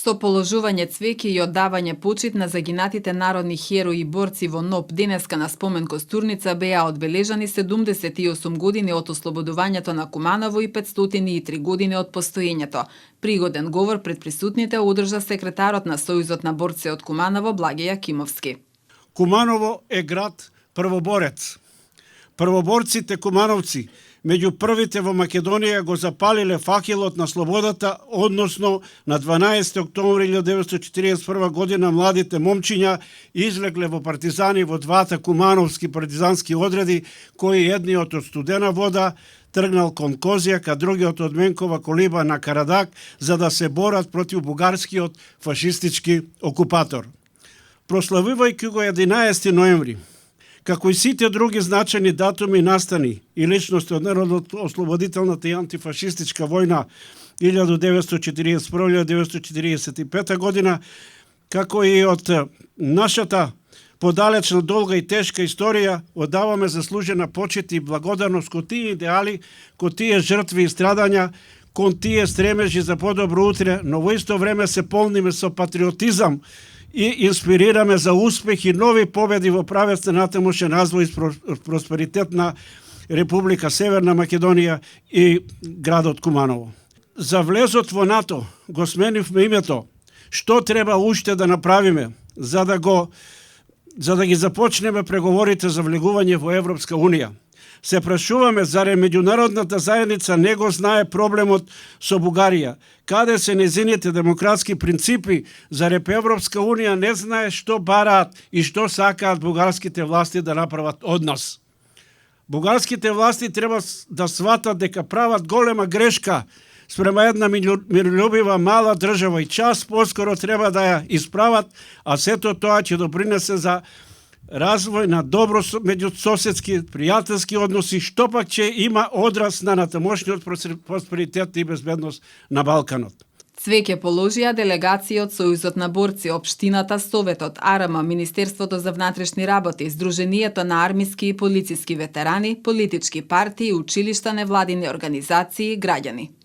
Со положување цвеќе и оддавање почит на загинатите народни херои и борци во НОП, денеска на спомен костурница беа одбележани 78 години од ослободувањето на Куманово и 503 години од постоењето. Пригоден говор пред присутните одржа секретарот на Сојузот на борци од Куманово Благе Јакимовски. Куманово е град првоборец. Првоборците кумановци меѓу првите во Македонија го запалиле факелот на слободата, односно на 12. октомври 1941 година младите момчиња излегле во партизани во двата кумановски партизански одреди, кои едниот од Студена вода тргнал кон Козјак, а другиот од Менкова колиба на Карадак, за да се борат против бугарскиот фашистички окупатор. Прославувајќи го 11. ноември, како и сите други значајни датуми настани и личности од Народно-ослободителната и антифашистичка војна 1941-1945 година, како и од нашата подалечна, долга и тешка историја, оддаваме заслужена почит и благодарност кон тие идеали, кон тие жртви и страдања, кон тие стремежи за подобро утре, но во исто време се полниме со патриотизам и инспирираме за успех и нови победи во правец на натамошен развој и просперитет на Република Северна Македонија и градот Куманово. За влезот во НАТО го сменивме името. Што треба уште да направиме за да ги започнеме преговорите за влегување во Европска Унија? Се прашуваме заре меѓународната заедница не го знае проблемот со Бугарија. Каде се незините демократски принципи, заре Европска Унија не знае што бараат и што сакаат бугарските власти да направат од нас. Бугарските власти треба да сватат дека прават голема грешка спрема една мирољубива мала држава и час поскоро треба да ја исправат, а сето тоа ќе допринесе за развој на добро меѓусоседски, пријателски односи, што пак ќе има одраз на натамошниот просперитет и безбедност на Балканот. Цвеќе положија делегации од Сојузот на борци, Општината, Советот, АРМ, Министерството за внатрешни работи, Сдруженијето на армиски и полициски ветерани, политички партии, училишта, невладини организации и граѓани.